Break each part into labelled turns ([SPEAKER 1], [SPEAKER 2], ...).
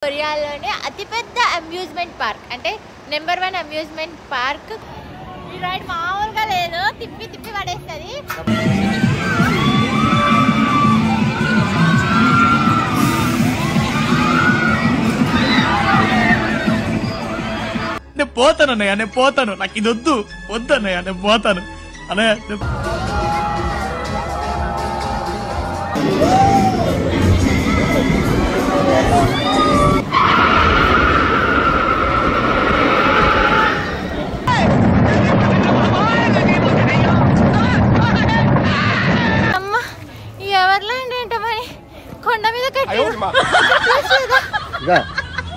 [SPEAKER 1] కొరియాలోనే అతిపెద్ద amusement park అంటే number 1 amusement park. ఈ రైడ్ మామూలుగా లేదు, తిప్పి తిప్పి పడేస్తుంది.
[SPEAKER 2] నేను పోతాను అన్నయ్య, నేను పోతాను, నాకు ఇది వద్దు అన్నయ్య, నేను పోతాను అన్నయ్య.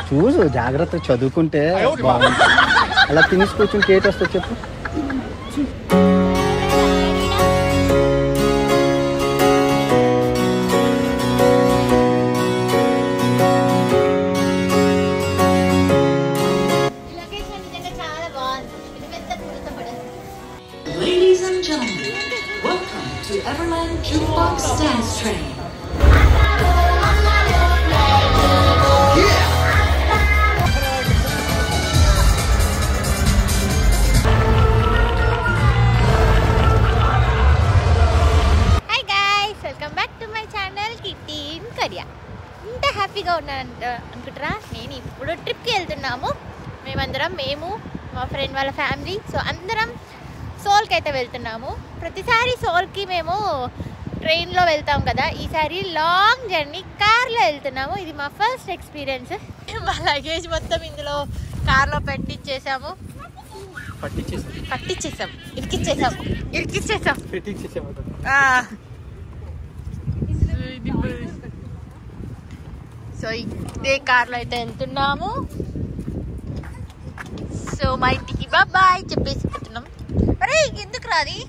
[SPEAKER 3] చూసు జాగ్రత్త, చదువుకుంటే బాగుంటుంది. అలా తినేసి కూర్చుని కేట్ వస్తా చెప్పు.
[SPEAKER 4] Ladies and gentlemen, welcome to Everland Jukebox Dance Train.
[SPEAKER 1] ఇంత హ్యాపీగా ఉన్నాను అనుకుంటారా? నేను ఇప్పుడు ట్రిప్కి వెళ్తున్నాము. మేము మా ఫ్రెండ్ వాళ్ళ ఫ్యామిలీ, సో అందరం సోల్కి అయితే వెళ్తున్నాము. ప్రతిసారి సోల్కి మేము ట్రైన్లో వెళ్తాం కదా, ఈసారి లాంగ్ జర్నీ కార్లో వెళ్తున్నాము. ఇది మా ఫస్ట్ ఎక్స్పీరియన్స్. మా లగేజ్ మొత్తం ఇందులో కార్లో ఇరికిచ్చేసాం. సో ఇదే కార్లో అయితే వెళ్తున్నాము. సో మా ఇంటికి బాయ్ చెప్పేసి పోతున్నాం. అరే ఎందుకు రాది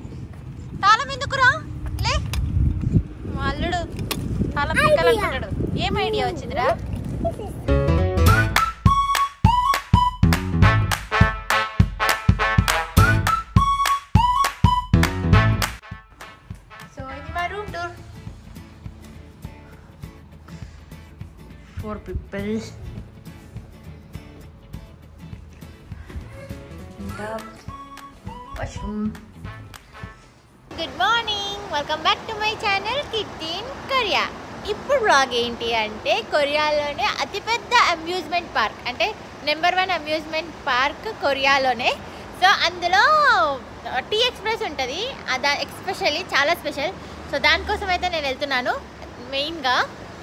[SPEAKER 1] తాళం, ఎందుకురా లే, మా అల్లుడు తాళం ఎక్కాలనుకుంటాడు. ఏం ఐడియా వచ్చిందిరా? సో ఇది మా room tour. 4 people. Washroom. Good morning. Welcome back to my channel Kitty in Korea. ఇప్పుడు వ్లాగ్ ఏంటి అంటే కొరియాలోనే అతిపెద్ద అమ్యూజ్మెంట్ పార్క్ అంటే నెంబర్ 1 అమ్యూజ్మెంట్ పార్క్ కొరియాలోనే. సో అందులో టీ ఎక్స్ప్రెస్ ఉంటుంది, అది ఎస్పెషల్లీ చాలా స్పెషల్. సో దానికోసం అయితే నేను వెళ్తున్నాను. మెయిన్గా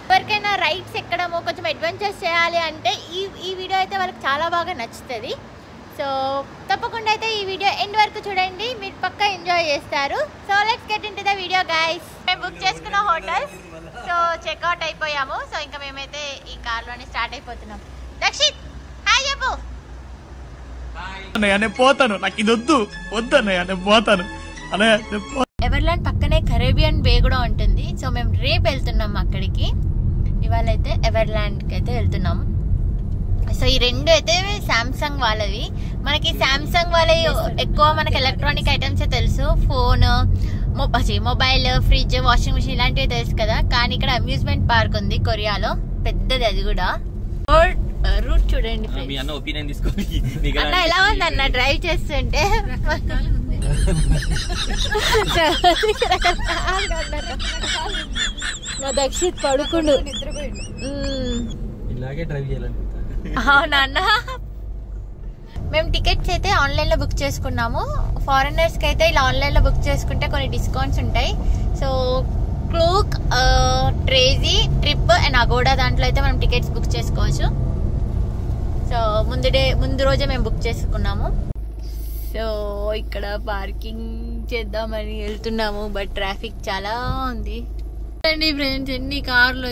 [SPEAKER 1] ఎవరికైనా రైడ్స్ ఎక్కడమో కొంచెం అడ్వెంచర్స్ చేయాలి అంటే ఈ వీడియో అయితే వాళ్ళకి చాలా బాగా నచ్చుతుంది. సో తప్పకుండా అయితే ఈ వీడియో ఎండ్ వరకు చూడండి, మీరు పక్కా ఎంజాయ్ చేస్తారు. So let's get into the video guys. మేము బుక్ చేసుకున్న హోటల్, సో చెక్అవుట్ అయిపోయాము. సో ఇంకా మేమైతే ఈ కార్లోనే స్టార్ట్ అయిపోతున్నాం. దక్షిత్ హాయ్ చెప్పు.
[SPEAKER 2] అన్నయ్య నేను పోతాను, నాకు ఇది వద్దు అన్నయ్య, నేను పోతాను అన్నయ్య.
[SPEAKER 1] ఎవర్లాండ్ పక్కనే కరేబియన్ బే కూడా ఉంటుంది. సో మేము రేపు వెళ్తున్నాం అక్కడికి. ఇవాళ అయితే ఎవర్లాండ్కి అయితే వెళ్తున్నాము. సో ఈ రెండు అయితే శాంసంగ్ వాళ్ళవి. మనకి శాంసంగ్ వాళ్ళవి ఎక్కువ మనకి ఎలక్ట్రానిక్ ఐటమ్సే తెలుసు, phone, mobile, fridge, washing machine ఇలాంటివి తెలుసు కదా. కానీ ఇక్కడ అమ్యూజ్మెంట్ పార్క్ ఉంది కొరియాలో, పెద్దది, అది కూడా. రూట్ చూడండి అన్న, ఎలా ఉంది అన్న డ్రైవ్ చేస్తుంటే? మా దక్షిత్ పడుకుండు. అవునా? మేము టికెట్స్ అయితే ఆన్లైన్లో బుక్ చేసుకున్నాము. ఫారినర్స్కి అయితే ఇలా ఆన్లైన్లో బుక్ చేసుకుంటే కొన్ని డిస్కౌంట్స్ ఉంటాయి. So Glück, ట్రేజీ, trip and Aguada దాంట్లో అయితే మనం టికెట్స్ బుక్ చేసుకోవచ్చు. సో ముందు రోజే మేము బుక్ చేసుకున్నాము. సో ఇక్కడ పార్కింగ్ చేద్దామని వెళ్తున్నాము, బట్ ట్రాఫిక్ చాలా ఉంది. అండి ఫ్రెండ్స్, ఇన్ని కార్లు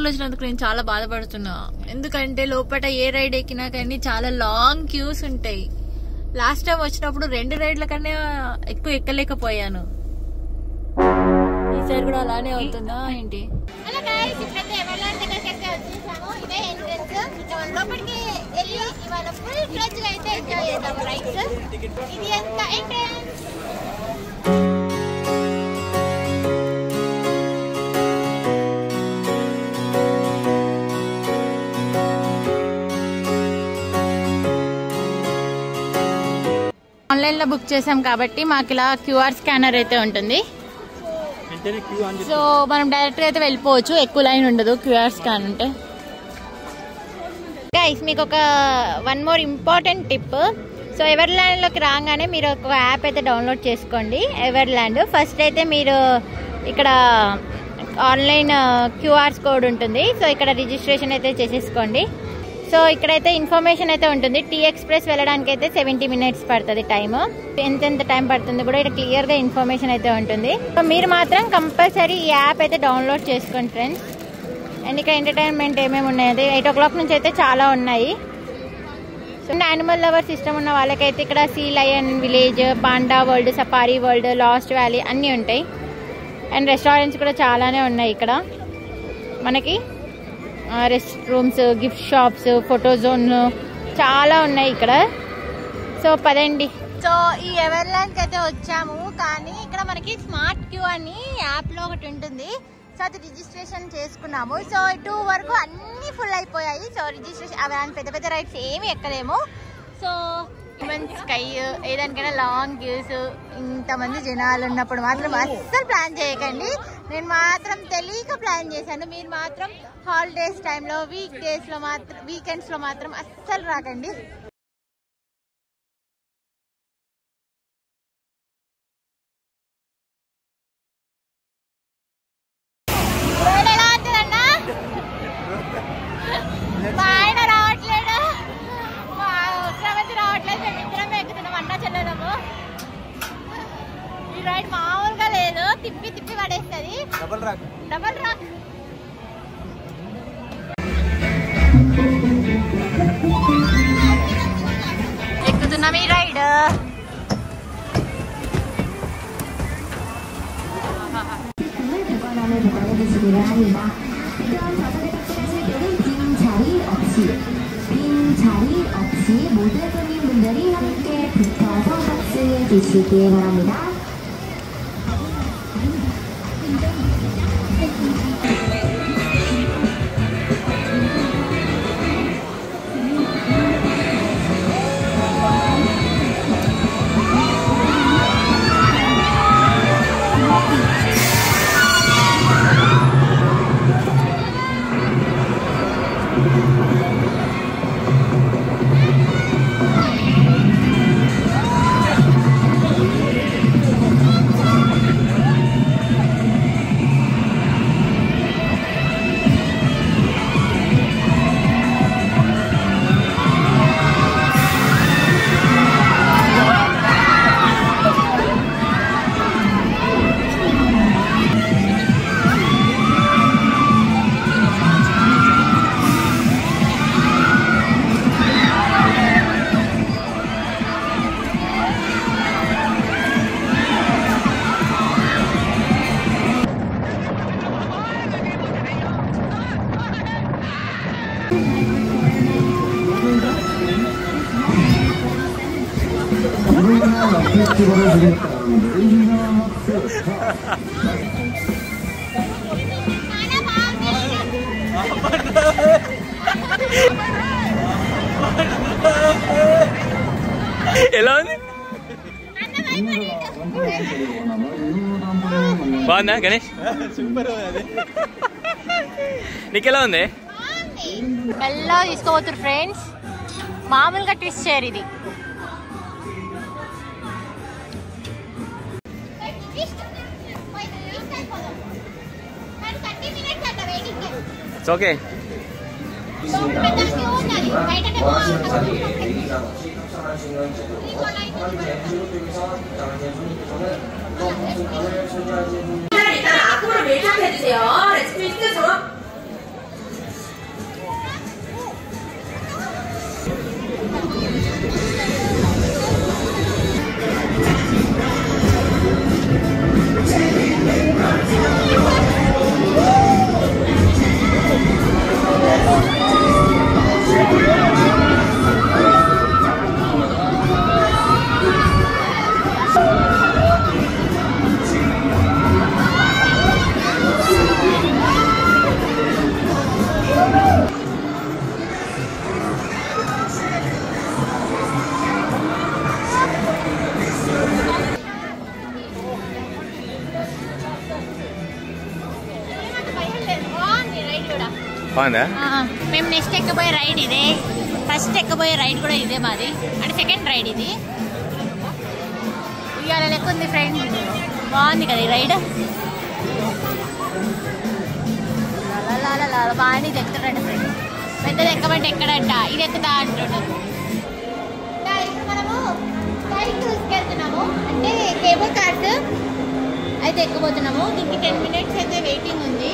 [SPEAKER 1] వచ్చినందుకు నేను చాలా బాధపడుతున్నా. ఎందుకంటే లోపల ఏ రైడ్ ఎక్కినా కానీ చాలా లాంగ్ క్యూస్ ఉంటాయి. లాస్ట్ టైం వచ్చినప్పుడు 2 రైడ్ల కన్నా ఎక్కువ ఎక్కలేకపోయాను. ఈసారి కూడా అలానే అవుతుందా ఏంటి? లోపలికి వెళ్ళి ఇవాళ ఫుల్ ఫ్లెడ్జ్ గా అయితే ఎంజాయ్ చేద్దాం రైడ్స్. ఇది ఎంత ఎంట్రన్స్. ఆన్లైన్లో బుక్ చేసాం కాబట్టి మాకు ఇలా క్యూఆర్ స్కానర్ అయితే ఉంటుంది. సో మనం డైరెక్ట్గా అయితే వెళ్ళిపోవచ్చు, ఎక్కువ లైన్ ఉండదు క్యూఆర్ స్కాన్ ఉంటే. గైస్ మీకు ఒక one more important tip. So ఎవర్ల్యాండ్లోకి రాగానే మీరు ఒక యాప్ అయితే డౌన్లోడ్ చేసుకోండి, ఎవర్ల్యాండ్. ఫస్ట్ అయితే మీరు ఇక్కడ ఆన్లైన్ క్యూఆర్ కోడ్ ఉంటుంది. సో ఇక్కడ రిజిస్ట్రేషన్ అయితే చేసేసుకోండి. సో ఇక్కడైతే ఇన్ఫర్మేషన్ అయితే ఉంటుంది. టీ ఎక్స్ప్రెస్ వెళ్ళడానికి అయితే 70 minutes పడుతుంది టైము. ఎంత టైం పడుతుంది కూడా ఇక్కడ క్లియర్గా ఇన్ఫర్మేషన్ అయితే ఉంటుంది. సో మీరు మాత్రం కంపల్సరీ ఈ యాప్ అయితే డౌన్లోడ్ చేసుకోండి ఫ్రెండ్స్. అండ్ ఇక్కడ ఎంటర్టైన్మెంట్ ఏమేమి ఉన్నాయి, 8 o'clock నుంచి అయితే చాలా ఉన్నాయి. సో యానిమల్ లవర్స్ ఇష్టం ఉన్న వాళ్ళకైతే ఇక్కడ sea lion village, panda world, safari world, lost valley అన్నీ ఉంటాయి. అండ్ రెస్టారెంట్స్ కూడా చాలానే ఉన్నాయి ఇక్కడ మనకి. Rest rooms, gift shops, photo zone చాలా ఉన్నాయి ఇక్కడ. సో పదండి. సో ఈ ఎవర్ల్యాండ్కి అయితే వచ్చాము, కానీ ఇక్కడ మనకి స్మార్ట్ క్యూ అని యాప్లో ఒకటి ఉంటుంది. సో అది రిజిస్ట్రేషన్ చేసుకున్నాము. సో 2 వరకు అన్నీ ఫుల్ అయిపోయాయి. సో రిజిస్ట్రేషన్ అవి పెద్ద పెద్ద రైడ్స్ ఏమి ఎక్కలేము. సో స్కై ఏదానికైనా లాంగ్ క్యూస్, ఇంతమంది జనాలు ఉన్నప్పుడు మాత్రం అస్సలు ప్లాన్ చేయకండి. నేను మాత్రం తెలియక ప్లాన్ చేశాను. మీరు మాత్రం హాలిడేస్ టైంలో, వీకెండ్స్లో మాత్రం అస్సలు రాకండి. ఎలా ఉంటుందన్నా? మా ఆయన రావట్లేడు, మా ఉత్సవతి రావట్లేదు, మేము ఇద్దరం ఎక్కుతున్నాం అన్నా చెల్లెలము. ఈ రైడ్ మామూలుగా లేదు, తిప్పి తిప్పి పడేస్తుంది. డబల్ రాక్ ఎక్కుతున్నాం ఈ రైడ్.
[SPEAKER 5] 자리 없이 모든 손님분들이 함께 붙어서 박수해 주시기 바랍니다.
[SPEAKER 6] ఎలా ఉంది? బాగుందా గణేష్? సూపర్. నీకెలా ఉంది?
[SPEAKER 1] మెల్లగా తీసుకోవద్దు ఫ్రెండ్స్, మామూలుగా ట్విస్ట్ చేయరు ఇది.
[SPEAKER 6] It's okay.
[SPEAKER 7] 일단 앞으로 밀착 해주세요. 레스피스트 졸업.
[SPEAKER 6] బాగుందా?
[SPEAKER 1] మేము నెక్స్ట్ ఎక్కబోయే రైడ్ ఇదే. ఫస్ట్ ఎక్కబోయే రైడ్ కూడా ఇదే మాది, అంటే సెకండ్ రైడ్ ఇది. ఉయ్యాల లెక్క ఉంది ఫ్రెండ్, బాగుంది కదా ఈ రైడ్. బాగా ఇది ఎక్కుతాడంట ఫ్రెండ్, పెద్దది ఎక్కమంటే ఎక్కడంట, ఇది ఎక్కుతా అంటాడు. ఇప్పుడు మనము స్కైకి తీసుకెళ్తున్నాము, అంటే కేబుల్ కార్ట్ అయితే ఎక్కబోతున్నాము. దీనికి 10 minutes అయితే వెయిటింగ్ ఉంది.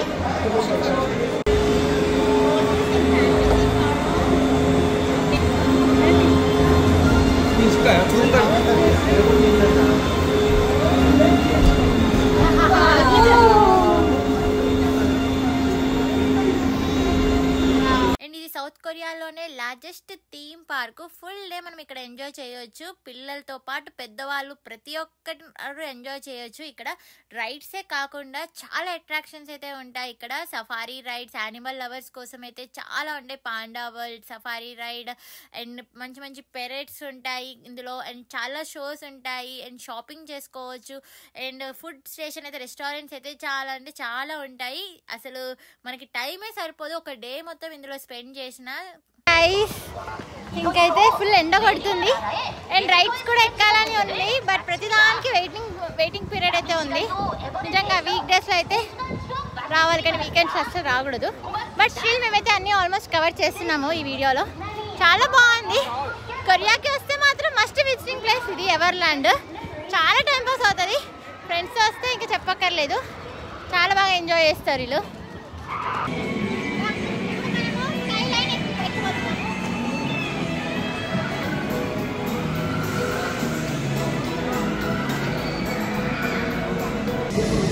[SPEAKER 1] సౌత్ కొరియాలోనే largest theme park. Full day మనం ఇక్కడ ఎంజాయ్ చేయొచ్చు, పిల్లలతో పాటు పెద్దవాళ్ళు ప్రతి ఒక్కరు ఎంజాయ్ చేయొచ్చు. ఇక్కడ రైడ్సే కాకుండా చాలా అట్రాక్షన్స్ అయితే ఉంటాయి. ఇక్కడ సఫారీ రైడ్స్, యానిమల్ లవర్స్ కోసం అయితే చాలా ఉంటాయి. Panda world, safari ride and మంచి మంచి పెరెట్స్ ఉంటాయి ఇందులో, అండ్ చాలా షోస్ ఉంటాయి, అండ్ షాపింగ్ చేసుకోవచ్చు. అండ్ ఫుడ్ స్టేషన్ అయితే, రెస్టారెంట్స్ అయితే చాలా అంటే చాలా ఉంటాయి. అసలు మనకి టైమే సరిపోదు ఒక డే మొత్తం ఇందులో స్పెండ్ చేసిన. ఇంకైతే ఫుల్ ఎండ కొడుతుంది అండ్ రైడ్స్ కూడా ఎక్కాలని ఉంది, బట్ ప్రతిదానికి వెయిటింగ్ పీరియడ్ అయితే ఉంది. నిజంగా వీక్ డేస్లో అయితే రావాలి కానీ వీకెండ్స్ అసలు రాకూడదు. బట్ స్టిల్ మేమైతే అన్నీ ఆల్మోస్ట్ కవర్ చేస్తున్నాము ఈ వీడియోలో. చాలా బాగుంది. కొరియాకి వస్తే మాత్రం మస్ట్ విజిటింగ్ ప్లేస్ ఇది ఎవర్లాండ్. చాలా టైం పాస్ అవుతుంది. ఫ్రెండ్స్తో వస్తే ఇంకా చెప్పక్కర్లేదు, చాలా బాగా ఎంజాయ్ చేస్తారు వీళ్ళు.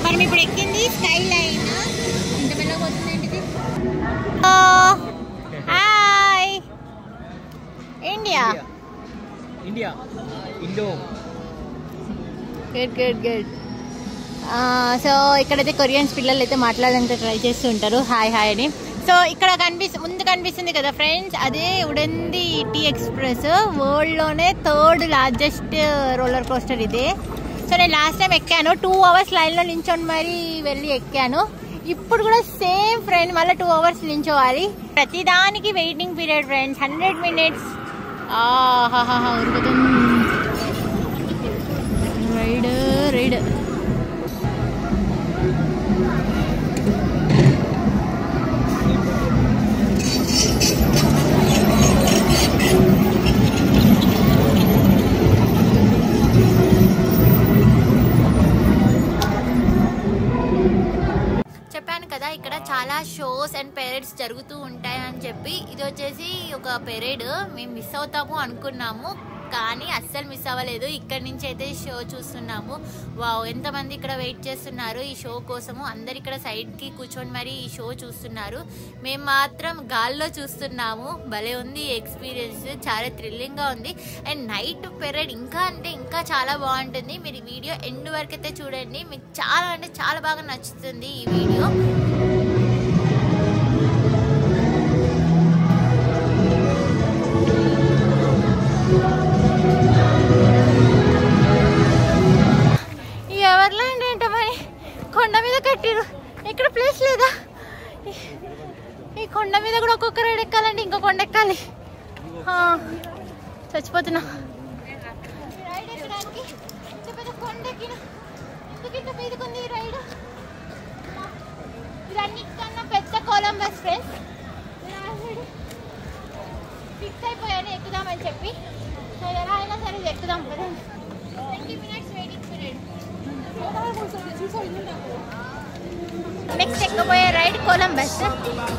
[SPEAKER 1] మనం ఇప్పుడు ఎక్కింది స్కై లైన్. ఇంత మెల్లగా పోతుంది ఏంటిది? Hi India. గుడ్. సో ఇక్కడైతే కొరియన్స్ పిల్లలు అయితే మాట్లాడడానికి ట్రై చేస్తూ ఉంటారు, హాయ్ హాయ్ అని. సో ఇక్కడ ముందు కనిపిస్తుంది కదా ఫ్రెండ్స్, అదే ఉడెంది టీ ఎక్స్ప్రెస్. వరల్డ్లోనే 3rd లార్జెస్ట్ రోలర్ కోస్టర్ ఇదే. సో నేను లాస్ట్ టైం ఎక్కాను, 2 hours లైన్లో నించొని మరీ వెళ్ళి ఎక్కాను. ఇప్పుడు కూడా సేమ్ ఫ్రెండ్, మళ్ళీ 2 hours నించోవాలి. ప్రతిదానికి వెయిటింగ్ పీరియడ్ ఫ్రెండ్స్, 100 minutes. ఉరుకుతుంది రైడ్. చెప్పాను కదా ఇక్కడ చాలా షోస్ అండ్ పెరేడ్స్ జరుగుతూ ఉంటాయి అని చెప్పి. ఇది వచ్చేసి ఒక పెరేడ్. మేము మిస్ అవుతాము అనుకున్నాము కానీ అస్సలు మిస్ అవ్వలేదు. ఇక్కడి నుంచి అయితే షో చూస్తున్నాము. వావ్, ఎంతమంది ఇక్కడ వెయిట్ చేస్తున్నారు ఈ షో కోసము. అందరు ఇక్కడ సైడ్కి కూర్చొని మరి ఈ షో చూస్తున్నారు. మేము మాత్రం గాల్లో చూస్తున్నాము. భలే ఉంది ఎక్స్పీరియన్స్, చాలా థ్రిల్లింగ్గా ఉంది. అండ్ నైట్ పెరేడ్ ఇంకా అంటే ఇంకా చాలా బాగుంటుంది. మీరు వీడియో ఎండ్ వరకు అయితే చూడండి, మీకు చాలా అంటే చాలా బాగా నచ్చుతుంది ఈ వీడియో. ఎవర్లాండ్ ఏంటో మరి కొండ మీద కట్టిరు, ఇక్కడ ప్లేస్ లేదా? ఈ కొండ మీద కూడా ఒక్కొక్క రైడ్ ఎక్కాలంటే ఇంకో కొండ ఎక్కాలి. చచ్చిపోతున్నా. రైడ్ ఎక్కడానికి ఇంత పెద్ద కొండ ఎక్కిన, ఎందుకు మీదకుంది ఈ రైడ్? ఇది అన్నిటికన్నా పెద్ద కొలంబస్ ఫ్రెండ్స్. ఫిక్స్ అయిపోయాను ఎక్కుదామని చెప్పి. సో ఎలా అయినా సరే ఇది ఎక్కుదాం కదా. 20 minutes వెయిటింగ్ పీరియడ్. నెక్స్ట్ ఎక్కబోయే రైడ్ కొలంబస్.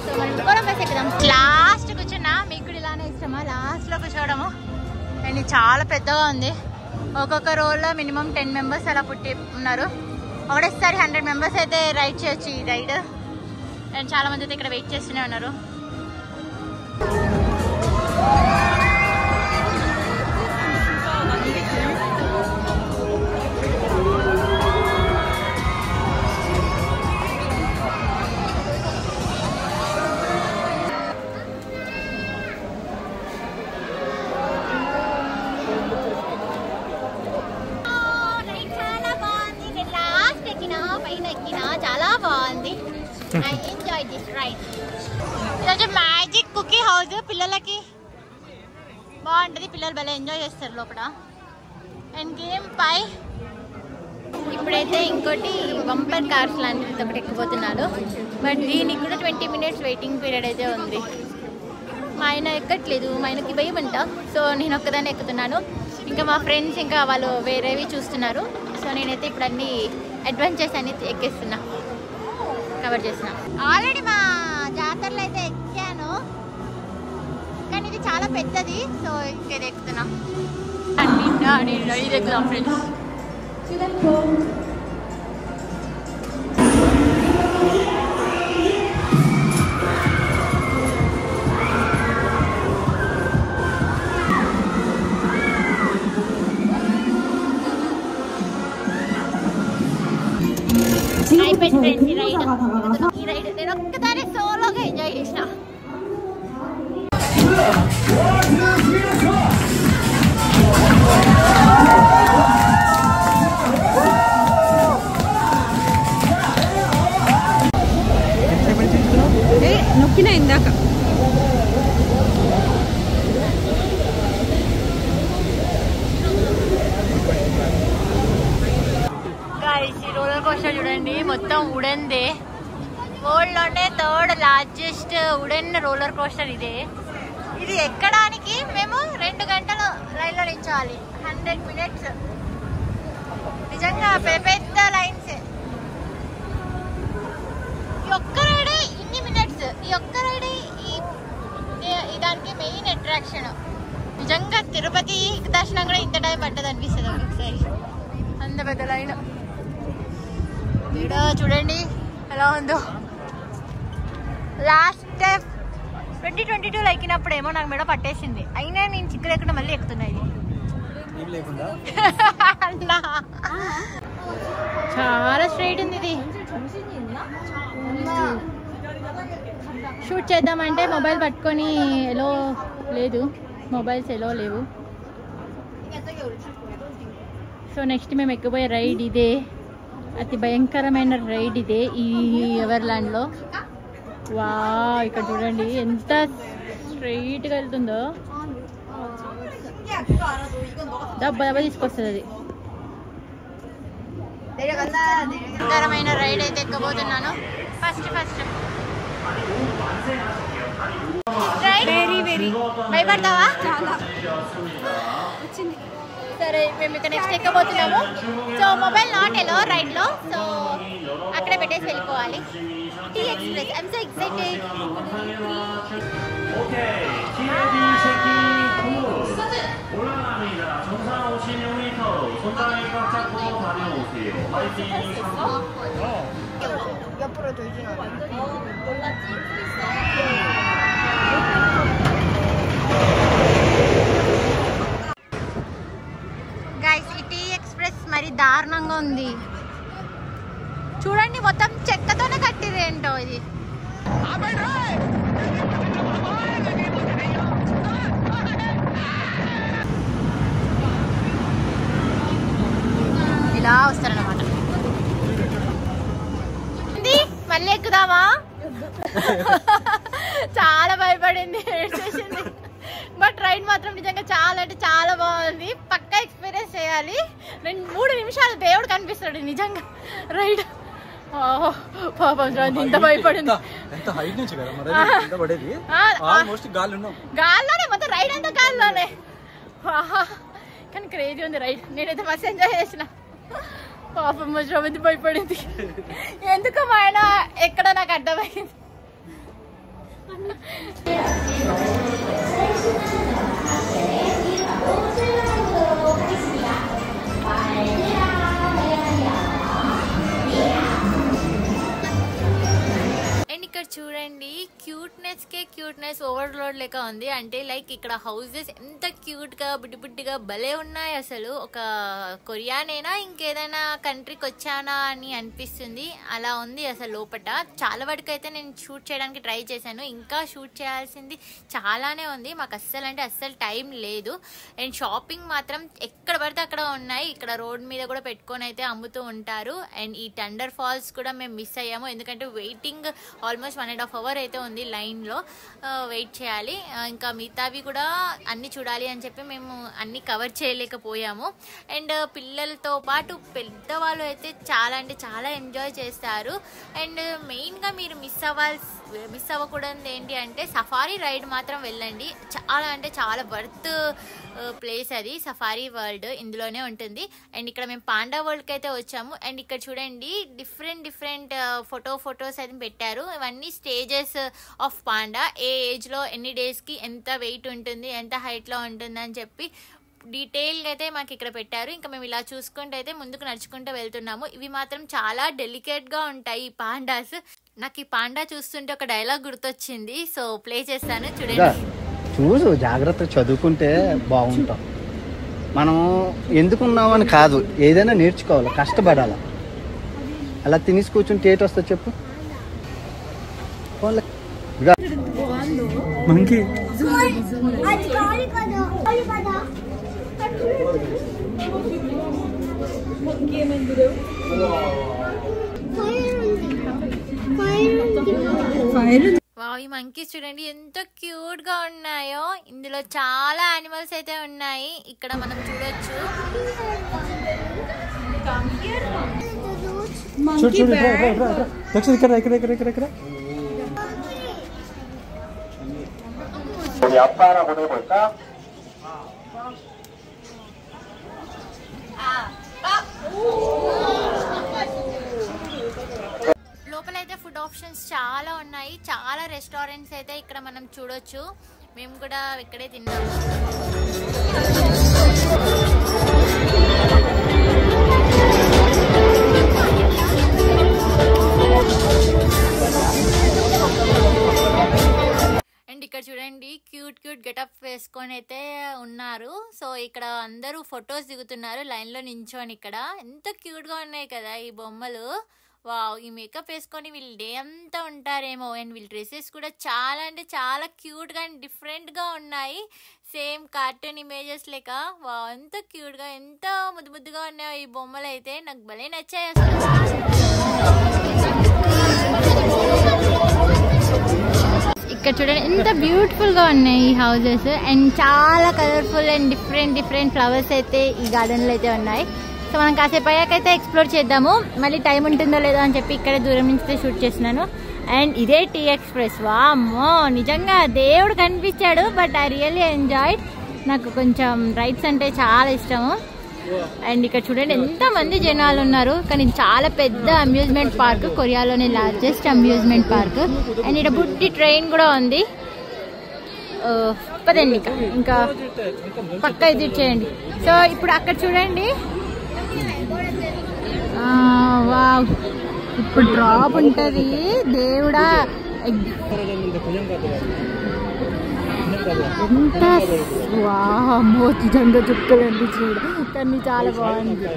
[SPEAKER 1] సో మనం కొలంబస్ ఎక్కుదాం. లాస్ట్ కూర్చున్నా, మీకు కూడా ఇలానే ఇష్టమా లాస్ట్లో కూర్చోవడము? అండ్ చాలా పెద్దగా ఉంది. ఒక్కొక్క రోల్లో మినిమం 10 members అలా పుట్టి ఉన్నారు. ఒకటేసారి 100 members అయితే రైడ్ చేయొచ్చు ఈ రైడ్. అండ్ చాలా మంది అయితే ఇక్కడ వెయిట్ చేస్తూనే ఉన్నారు. చాలా బాగుంది. I enjoyed this ride. బాగుంటుంది, పిల్లలు భలే ఎంజాయ్ చేస్తారు లోపల. అండ్ గేమ్ పై ఇప్పుడైతే ఇంకోటి బంపర్ కార్స్ లాంటిది ఒకటి ఎక్కిపోతున్నాను. బట్ దీనికి కూడా 20 minutes వెయిటింగ్ పీరియడ్ అయితే ఉంది. మా ఆయన ఎక్కట్లేదు, మా ఆయనకి భయం అంట. సో నేను ఒక్కదాన్ని ఎక్కుతున్నాను. ఇంకా మా ఫ్రెండ్స్ ఇంకా వాళ్ళు వేరేవి చూస్తున్నారు. సో నేనైతే ఇప్పుడు అన్ని అడ్వెంచర్స్ అన్ని ఎక్కేస్తున్నా, కవర్ చేస్తున్నా. ఆల్రెడీ మా జాతరలో అయితే ఎక్కాను, కానీ ఇది చాలా పెద్దది. సో ఇంకేది ఎక్కుతున్నా. ఇది ఎక్కుదాం ఫ్రెండ్స్. అయిపోయింది ఫ్రెండ్స్ ఈ రైడ్. నేను ఒక్కదానే సోలోగా ఎంజాయ్ చేసిన.
[SPEAKER 8] నొక్కిన ఇందాక
[SPEAKER 1] ఈ రోలర్ కోస్టర్ చూడండి, మొత్తం ఉడన్దే. వరల్డ్ లోనే 3rd largest wooden roller coaster ఇదే. ఇది ఎక్కడానికి మేము 2 గంటలు లైన్లో నిల్చోవాలి, 100 minutes. నిజంగా పెద్ద లైన్స్. ఈ ఒక్క రైడే ఇన్ని మినిట్స్, ఈ ఒక్క రైడే దానికి మెయిన్ అట్రాక్షన్. నిజంగా తిరుపతి దర్శనం కూడా ఇంత టైం పట్టదు అనిపిస్తుంది ఒకసారి, అంత పెద్ద లైన్. వీడియో చూడండి ఎలా ఉందో. లాస్ట్ 2022 ఎక్కినప్పుడేమో నాకు మెడ పట్టేసింది, అయినా నేను చిక్కు లేకుండా మళ్ళీ ఎక్కుతున్నా. ఇది చాలా స్ట్రైట్ ఉంది. ఇది షూట్ చేద్దామంటే మొబైల్ పట్టుకొని ఎలో లేదు, మొబైల్స్ ఎలో లేవు. సో నెక్స్ట్ మేము ఎక్కబోయే రైడ్ ఇదే, అతి భయంకరమైన రైడ్ ఇదే ఈ ఎవర్లాండ్లో. వా ఇక్కడ చూడండి ఎంత స్ట్రైట్గా వెళ్తుందో, దెబ్బ తీసుకొస్తుంది అది. భయంకరమైన రైడ్ అయితే ఎక్కబోతున్నాను. ఫస్ట్ భయపడతావా? సరే మేము ఇక్కడ నెక్స్ట్ ఎక్కబోతున్నాము. సో మొబైల్ నాట్ ఎలో రైడ్లో, సో అక్కడే పెట్టేసి వెళ్ళిపోవాలి. T express, I'm so excited. Guys ఈ టీ ఎక్స్ప్రెస్ మరి దారుణంగా ఉంది చూడండి, మొత్తం చెక్కతోనే కట్టిరేంటో ఇది. ఇలా వస్తారన్నమాట. మళ్ళీ ఎక్కుదామా? చాలా భయపడింది, ఏడ్చేసింది. బట్ రైడ్ మాత్రం నిజంగా చాలా అంటే చాలా బాగుంది. పక్కా ఎక్స్పీరియన్స్ చేయాలి. 2-3 నిమిషాలు దేవుడు కనిపిస్తాడు నిజంగా రైడ్. పాపం ఇంత భయపడింది. గాల్లోనే మొత్తం రైడ్ అంతా గాల్లోనే. కానీ క్రేజీ ఉంది రైడ్. నేనైతే మస్తు ఎంజాయ్ చేసిన. పాపం మంది భయపడింది. ఎందుకు మా ఆయన ఎక్కడ నాకు అర్థమైంది. అండ్ ఇక్కడ చూడండి, క్యూట్నెస్ ఓవర్లోడ్ లెక్క ఉంది. అంటే లైక్ ఇక్కడ హౌసెస్ ఎంత క్యూట్ గా బుడ్డిగా భలే ఉన్నాయి. అసలు ఒక కొరియానేనా ఇంకేదైనా కంట్రీకి వచ్చానా అని అనిపిస్తుంది. అలా ఉంది అసలు లోపల. చాలా వరకు అయితే నేను షూట్ చేయడానికి ట్రై చేశాను. ఇంకా షూట్ చేయాల్సింది చాలానే ఉంది. మాకు అస్సలు టైం లేదు. అండ్ షాపింగ్ మాత్రం ఎక్కడ పడితే అక్కడ ఉన్నాయి. ఇక్కడ రోడ్ మీద కూడా పెట్టుకొని అయితే అమ్ముతూ ఉంటారు. అండ్ ఈ థండర్ ఫాల్స్ కూడా మేము మిస్ అయ్యాము, ఎందుకంటే వెయిటింగ్ ఆల్మోస్ట్ 1.5 hours అయితే ఉంది లైన్ లైన్లో వెయిట్ చేయాలి. ఇంకా మిగతావి కూడా అన్నీ చూడాలి అని చెప్పి మేము అన్నీ కవర్ చేయలేకపోయాము. అండ్ పిల్లలతో పాటు పెద్దవాళ్ళు అయితే చాలా అంటే చాలా ఎంజాయ్ చేస్తారు. అండ్ మెయిన్గా మీరు మిస్ అవ్వకూడదు ఏంటి అంటే సఫారీ రైడ్ మాత్రం వెళ్ళండి. చాలా అంటే చాలా వర్త్ ప్లేస్ అది. సఫారీ వరల్డ్ ఇందులోనే ఉంటుంది. అండ్ ఇక్కడ మేము పాండా వరల్డ్కి అయితే వచ్చాము. అండ్ ఇక్కడ చూడండి డిఫరెంట్ ఫొటోస్ అయితే పెట్టారు. ఇవన్నీ స్టేజెస్ ఆఫ్ పాండా, ఏ ఏజ్లో ఎన్ని డేస్కి ఎంత వెయిట్ ఉంటుంది, ఎంత హైట్లో ఉంటుంది అని చెప్పి డీటెయిల్గా అయితే మాకు ఇక్కడ పెట్టారు. ఇంకా మేము ఇలా చూసుకుంటూ అయితే ముందుకు నడుచుకుంటూ వెళ్తున్నాము. ఇవి మాత్రం చాలా డెలికేట్గా ఉంటాయి ఈ పాండాస్. నాకు ఈ పాండా చూస్తుంటే ఒక డైలాగ్ గుర్తొచ్చింది, సో ప్లే చేస్తాను చూడండి.
[SPEAKER 3] చూసు జాగ్రత్త, చదువుకుంటే బాగుంటాం. మనం ఎందుకున్నామని కాదు, ఏదైనా నేర్చుకోవాలి, కష్టపడాలి. అలా తినేసి కూర్చుంటే ఏటి వస్తుంది చెప్పు. మంకీ
[SPEAKER 1] ఈ మంకీస్ చూడండి ఎంత క్యూట్ గా ఉన్నాయో. ఇందులో చాలా యానిమల్స్ అయితే ఉన్నాయి, ఇక్కడ మనం చూడొచ్చు. లోపలైతే ఫుడ్ ఆప్షన్స్ చాలా ఉన్నాయి, చాలా రెస్టారెంట్స్ అయితే ఇక్కడ మనం చూడొచ్చు. మేము కూడా ఇక్కడే తిన్నాము. అండ్ ఇక్కడ చూడండి క్యూట్ గెటప్ వేసుకొని అయితే ఉన్నారు. సో ఇక్కడ అందరూ ఫొటోస్ దిగుతున్నారు లైన్లో నించొని. ఇక్కడ ఎంత క్యూట్గా ఉన్నాయి కదా ఈ బొమ్మలు. వావ్, ఈ మేకప్ వేసుకొని వీళ్ళు డే అంతా ఉంటారేమో. అండ్ వీళ్ళ డ్రెస్సెస్ కూడా చాలా అంటే చాలా క్యూట్గా అండ్ డిఫరెంట్గా ఉన్నాయి, సేమ్ కార్టూన్ ఇమేజెస్ లేక. వావ్, ఎంత క్యూట్గా ఎంత ముద్దుగా ఉన్నాయో ఈ బొమ్మలు అయితే. నాకు భలే నచ్చాయి అసలు. ఇక్కడ చూడండి ఎంత బ్యూటిఫుల్గా ఉన్నాయి ఈ హౌసెస్. అండ్ చాలా కలర్ఫుల్ అండ్ డిఫరెంట్ ఫ్లవర్స్ అయితే ఈ గార్డెన్లో అయితే ఉన్నాయి. సో మనం కాసేపు అయ్యాకైతే ఎక్స్ప్లోర్ చేద్దాము. మళ్ళీ టైం ఉంటుందో లేదో అని చెప్పి ఇక్కడ దూరం నుంచి షూట్ చేస్తున్నాను. అండ్ ఇదే టీ ఎక్స్ప్రెస్. వామ్మో, నిజంగా దేవుడు కనిపించాడు. But I really enjoyed. నాకు కొంచెం రైడ్స్ అంటే చాలా ఇష్టము. అండ్ ఇక్కడ చూడండి ఎంతమంది జనాలు ఉన్నారు. కానీ చాలా పెద్ద అమ్యూజ్మెంట్ పార్క్, కొరియాలోనే లార్జెస్ట్ అమ్యూజ్మెంట్ పార్క్. అండ్ ఇక్కడ బుట్టి ట్రైన్ కూడా ఉంది. పదండి ఇంకా పక్క ఎదురు చేయండి. సో ఇప్పుడు అక్కడ చూడండి, వావ్, ఇప్పుడు డ్రాప్ ఉంటుంది. దేవుడా, ఎంత వామ్మో, నిజంగా చుక్కలు అనిపించింది. కానీ చాలా బాగుంది.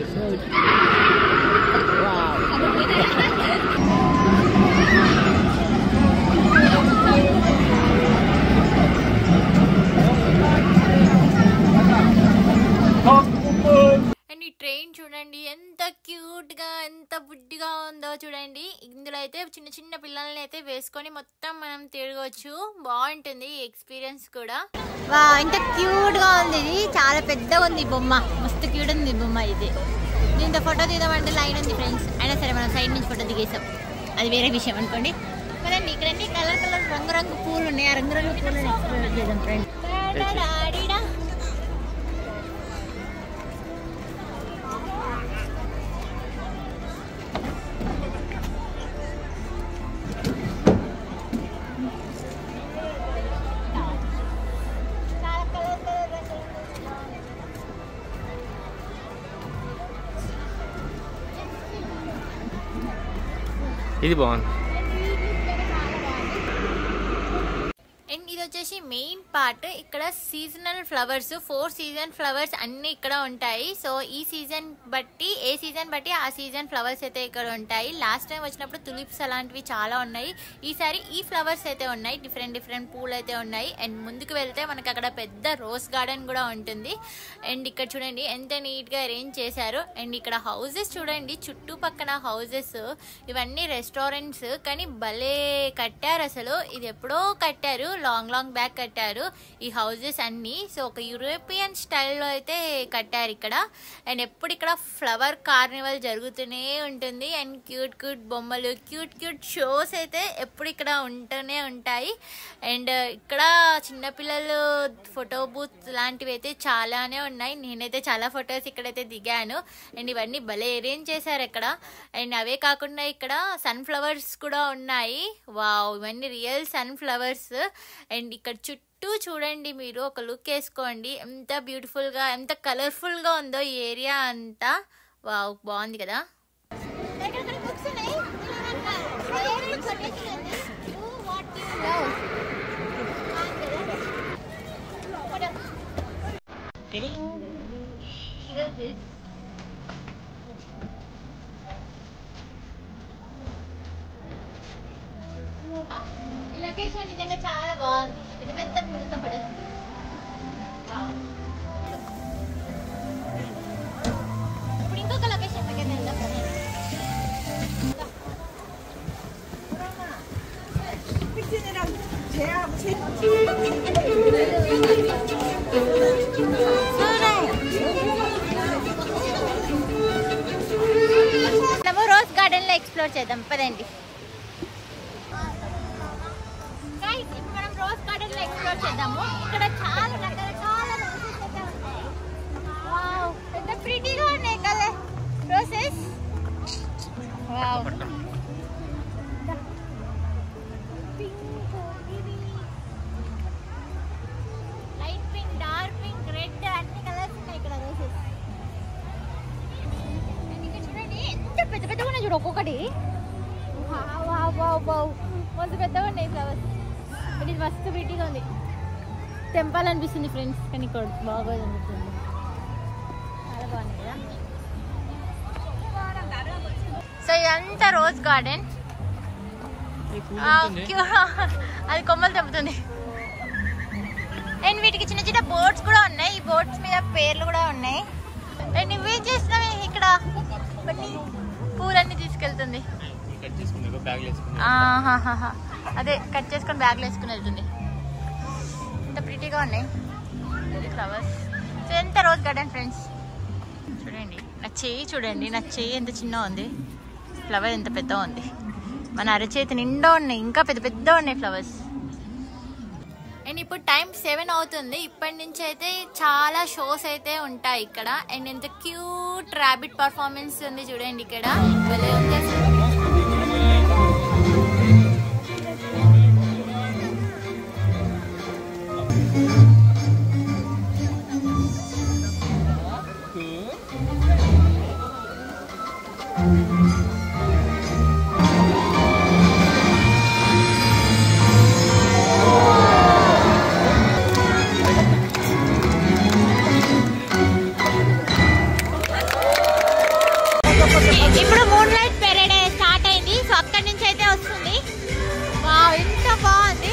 [SPEAKER 1] అండ్ ఈ ట్రైన్ చూడండి ఎంత క్యూట్ గా ఎంత బుడ్డిగా ఉందో చూడండి. ఇందులో అయితే చిన్న పిల్లల్ని అయితే వేసుకొని మొత్తం మనం తిరగవచ్చు. బాగుంటుంది ఈ ఎక్స్పీరియన్స్ కూడా. వా, ఎంత క్యూట్ గా ఉంది. ఇది చాలా పెద్దగా ఉంది బొమ్మ, మస్తు క్యూట్ ఉంది బొమ్మ. ఇది దీంతో ఫోటో తీద్దామంటే లైన్ ఉంది ఫ్రెండ్స్. అయినా సరే మనం సైడ్ నుంచి ఫోటో దిగేసాం, అది వేరే విషయం అనుకోండి. కదండి ఇక్కడ అన్ని కలర్ రంగు పూలు ఉన్నాయి. ఆ రంగు పూలను ఎక్స్ప్లోర్ చేద్దాం ఫ్రెండ్స్.
[SPEAKER 6] ఇది బాగుంది.
[SPEAKER 1] అండ్ ఇది వచ్చేసి మెయిన్ పార్ట్. ఇక్కడ సీజనల్ ఫ్లవర్స్ 4 సీజన్ ఫ్లవర్స్ అన్నీ ఇక్కడ ఉంటాయి. సో ఈ సీజన్ బట్టి ఏ సీజన్ బట్టి ఆ సీజన్ ఫ్లవర్స్ అయితే ఇక్కడ ఉంటాయి. లాస్ట్ టైం వచ్చినప్పుడు తులిప్స్ అలాంటివి చాలా ఉన్నాయి. ఈసారి ఈ ఫ్లవర్స్ అయితే ఉన్నాయి. డిఫరెంట్ పూలు అయితే ఉన్నాయి. అండ్ ముందుకు వెళ్తే మనకు అక్కడ పెద్ద రోజ్ గార్డెన్ కూడా ఉంటుంది. అండ్ ఇక్కడ చూడండి ఎంత నీట్గా అరేంజ్ చేశారు. అండ్ ఇక్కడ హౌసెస్ చూడండి, చుట్టుపక్కల హౌసెస్ ఇవన్నీ రెస్టారెంట్స్, కానీ భలే కట్టారు అసలు. ఇది ఎప్పుడో కట్టారు, లాంగ్ బ్యాక్ కట్టారు ఈ హౌసెస్ అన్నీ. సో ఒక యూరోపియన్ స్టైల్లో అయితే కట్టారు ఇక్కడ. అండ్ ఎప్పుడు ఇక్కడ ఫ్లవర్ కార్నివల్ జరుగుతూనే ఉంటుంది. అండ్ క్యూట్ బొమ్మలు, క్యూట్ షోస్ అయితే ఎప్పుడు ఇక్కడ ఉంటూనే ఉంటాయి. అండ్ ఇక్కడ చిన్నపిల్లలు ఫోటో బూత్ లాంటివి అయితే చాలానే ఉన్నాయి. నేనైతే చాలా ఫొటోస్ ఇక్కడైతే దిగాను. అండ్ ఇవన్నీ భలే అరేంజ్ చేశారు ఇక్కడ. అండ్ అవే కాకుండా ఇక్కడ సన్ఫ్లవర్స్ కూడా ఉన్నాయి. వావ్, ఇవన్నీ రియల్ సన్ఫ్లవర్స్. అండ్ ఇక్కడ చుట్టూ చూడండి, మీరు ఒక లుక్ వేసుకోండి ఎంత బ్యూటిఫుల్గా, ఎంత కలర్ఫుల్గా ఉందో ఈ ఏరియా అంతా. వావ్, బాగుంది కదా.
[SPEAKER 5] ఈ లొకేషన్ నిజంగా చాలా బాగుంది. పెద్ద పూలతో పడదు. ఇప్పుడు ఇంకొక లొకేషన్ దగ్గర వెళ్దాం.
[SPEAKER 1] మనము రోజ్ గార్డెన్ లో ఎక్స్ప్లోర్ చేద్దాం, పదండి. ఇప్పుడు మనం రోజ్ గార్డెన్ లో ఎక్స్ప్లోర్ చేద్దాము. ఇక్కడ చాలా రకరకాల రోజెస్ అయితే ఉంటాయి. వావ్, ఎంత ప్రిటీగా ఉన్నాయి కదా రోజెస్. వావ్, పింక్, ఇది light pink, dark pink, red అన్ని కలర్స్ ఉన్నాయి ఇక్కడ రోజెస్. ఇక్కడ చూడండి ఎంత పెద్దగా ఉన్నాయి చూడు ఒక్కొక్కటి. వావ్, మస్తు పెద్దగా ఉన్నాయి ఫ్లవర్స్. ఇది మస్తు బ్యూటీగా ఉంది. తెంపాలనిపిస్తుంది ఫ్రెండ్స్, కానీ ఇక్కడ బాగా అనిపిస్తుంది. చాలా బాగుంది కదా. సో ఇదంతా రోజ్ గార్డెన్. అది కొమ్మలు తెంపుతుంది. అండ్ వీటికి చిన్న బోట్స్ కూడా ఉన్నాయి. ఈ బోట్స్ మీద పేర్లు కూడా ఉన్నాయి. అండ్ నువ్వేం చేస్తున్నావు ఇక్కడ? పూలన్నీ తీసుకెళ్తుంది. అదే కట్ చేసుకొని బ్యాగ్లో వేసుకుని వెళ్తుంది. ఎంత ప్రిటీగా ఉన్నాయి ఫ్లవర్స్. సో ఎంత రోజ్ గార్డెన్ ఫ్రెండ్స్. చూడండి నా చెయ్యి, చూడండి నా చెయ్యి ఎంత చిన్న ఉంది. ఫ్లవర్ ఎంత పెద్ద ఉంది. మన అరచేతి నిండా ఉన్నాయి, ఇంకా పెద్ద ఉన్నాయి ఫ్లవర్స్. అండ్ ఇప్పుడు టైం 7 అవుతుంది. ఇప్పటి నుంచి అయితే చాలా షోస్ అయితే ఉంటాయి ఇక్కడ. అండ్ ఎంత క్యూట్ ర్యాబిట్ పర్ఫార్మెన్స్ ఉంది చూడండి ఇక్కడ. భలే ఉంది అసలు. ఇప్పుడు మూన్ లైట్ పెరేడ్ స్టార్ట్ అయింది. సో అక్కడి నుంచి అయితే వస్తుంది. వావ్, ఎంత బాగుంది.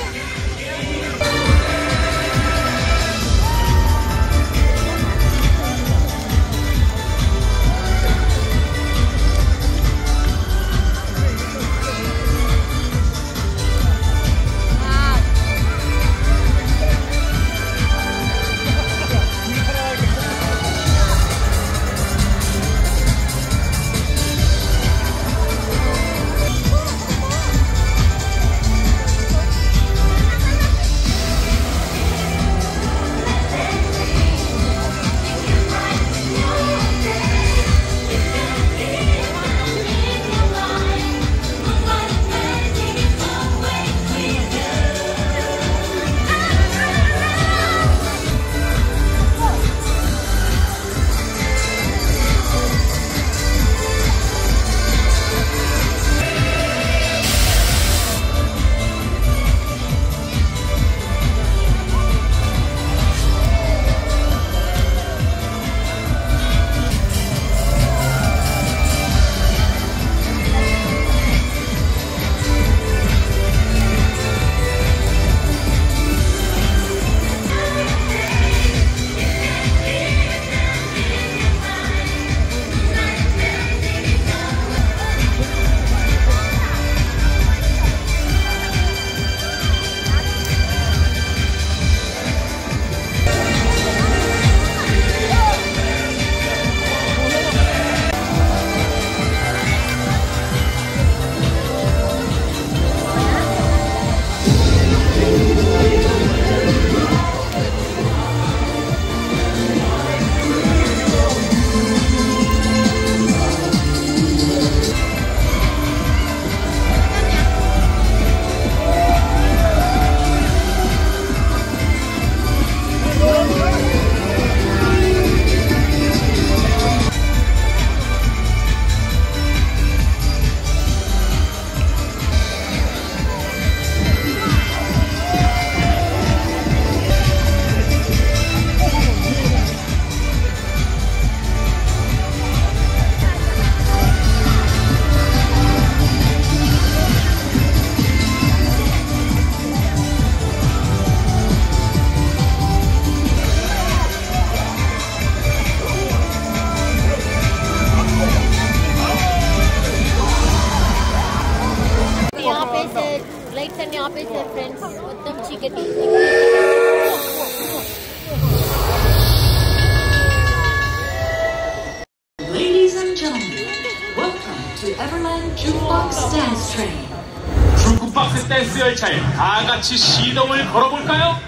[SPEAKER 8] 열차에 다 같이 시동을 걸어볼까요?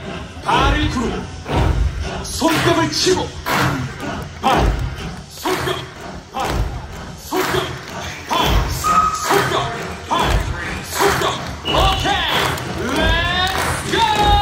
[SPEAKER 8] 발을 두르고 손뼉을 치고 발, 손뼉, 발, 손뼉, 발, 손뼉, 발, 손뼉. 오케이, 렛츠 고!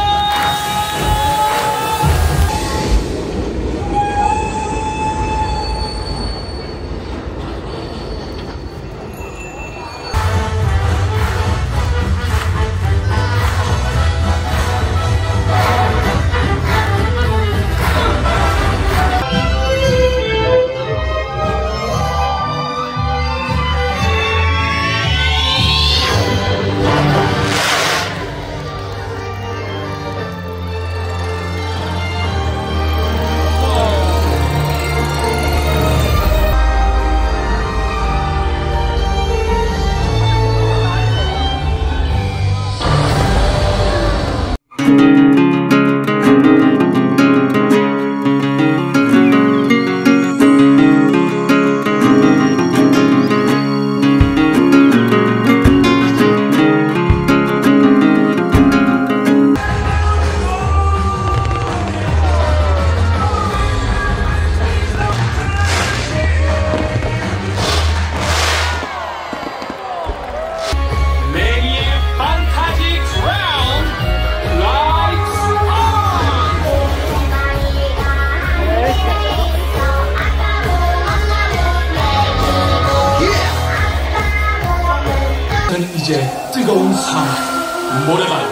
[SPEAKER 8] 이제 뜨거운 사막, 모래바위,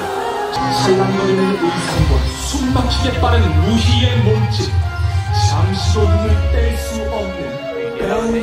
[SPEAKER 8] 살랑거리는 의상과 숨막히게 빠른 무희의 몸짓, 잠시도 눈을 뗄 수 없는 별이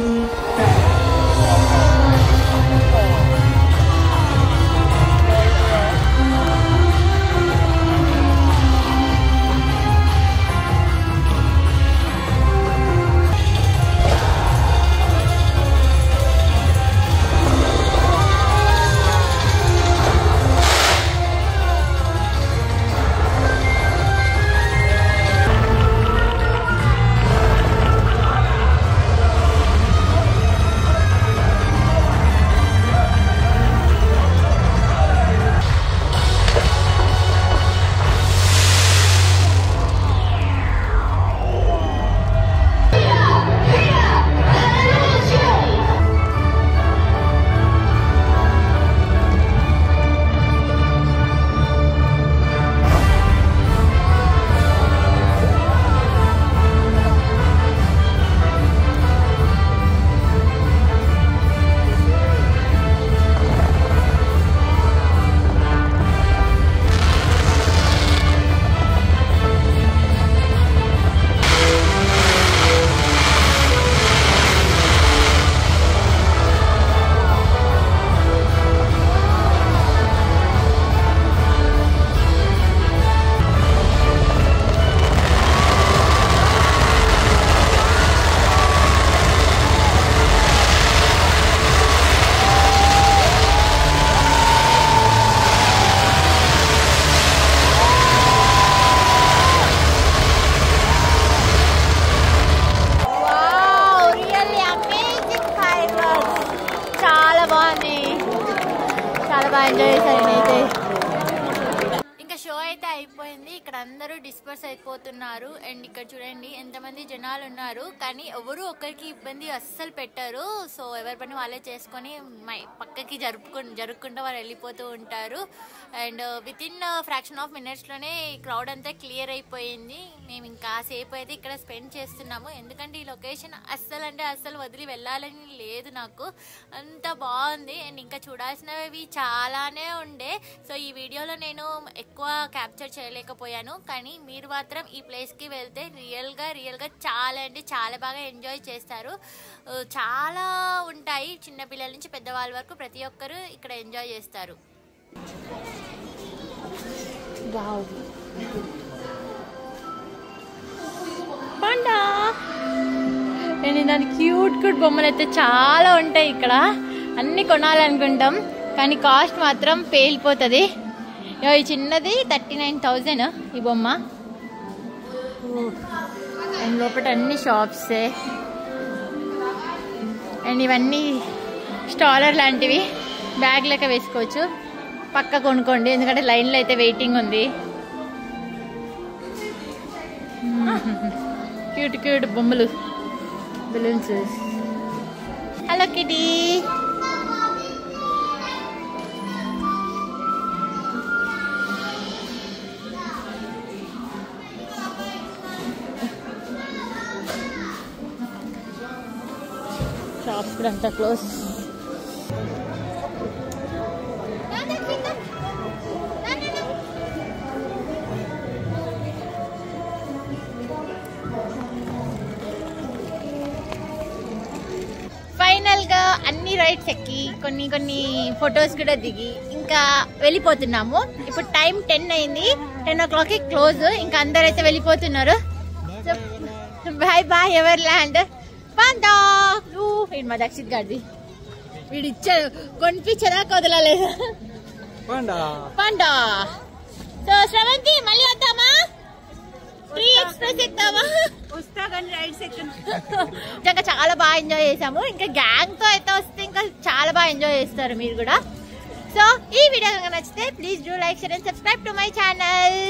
[SPEAKER 1] ఇంకా షో అయితే అయిపోయింది. ఇక్కడ అందరూ డిస్పర్స్ అయిపోతున్నారు. అండ్ ఇక్కడ చూడండి ఎంతమంది జనాలు ఉన్నారు, కానీ ఎవరు ఒకరికి ఇబ్బంది అస్సలు పెట్టరు. సో ఎవరి పని వాళ్ళే చేసుకొని పక్కకి జరుపుకుంటూ వాళ్ళు వెళ్ళిపోతూ ఉంటారు. And within fraction of మినిట్స్లోనే క్రౌడ్ అంతా క్లియర్ అయిపోయింది. మేము ఇంకా సేపు అయితే ఇక్కడ స్పెండ్ చేస్తున్నాము, ఎందుకంటే ఈ లొకేషన్ అస్సలు అంటే అస్సలు వదిలి వెళ్ళాలని లేదు నాకు, అంత బాగుంది. అండ్ ఇంకా చూడాల్సినవి చాలానే ఉండే. సో ఈ వీడియోలో నేను ఎక్కువ క్యాప్చర్ చేయలేకపోయాను, కానీ మీరు మాత్రం ఈ ప్లేస్కి వెళ్తే రియల్గా చాలా అంటే చాలా బాగా ఎంజాయ్ చేస్తారు. చాలా ఉంటాయి, చిన్నపిల్లల నుంచి పెద్దవాళ్ళ వరకు ప్రతి ఒక్కరు ఇక్కడ ఎంజాయ్ చేస్తారు. వావ్, పాండా అండ్ దాని క్యూట్ బొమ్మలు అయితే చాలా ఉంటాయి ఇక్కడ. అన్నీ కొనాలనుకుంటాం, కానీ కాస్ట్ మాత్రం పేలిపోతుంది. ఈ చిన్నది 39,000 ఈ బొమ్మ. అండ్ లోపల అన్ని షాప్సే. అండ్ ఇవన్నీ స్టాలర్ లాంటివి, బ్యాగ్ లెక్క వేసుకోవచ్చు. పక్క కొనుక్కోండి, ఎందుకంటే లైన్లో అయితే వెయిటింగ్ ఉంది. క్యూట్ క్యూట్ బొమ్మలు, బెలూన్స్. Hello kitty. షాప్స్ కూడా అంతా క్లోజ్. ఫైనల్ గా అన్ని రైడ్స్ ఎక్కి కొన్ని ఫొటోస్ కూడా దిగి ఇంకా వెళ్ళిపోతున్నాము. ఇప్పుడు టైం 10 అయింది. 10 o'clock క్లోజ్. ఇంకా అందరైతే వెళ్ళిపోతున్నారు. Bye bye Everland. Panda మా దక్షిత్ గారిది వీడు ఇచ్చాడు, కొనిపించదా కదలలేదు. పాండా. సో శ్రవంతి మళ్ళీ వద్దామా? Free express ఎక్కుతావా? వస్తా కానీ రైడ్స్ ఇంకా చాలా బాగా ఎంజాయ్ చేసాము. ఇంకా గ్యాంగ్ తో అయితే వస్తే ఇంకా చాలా బాగా ఎంజాయ్ చేస్తారు మీరు కూడా. సో ఈ వీడియో కనుక నచ్చితే please do like, share and subscribe to my channel.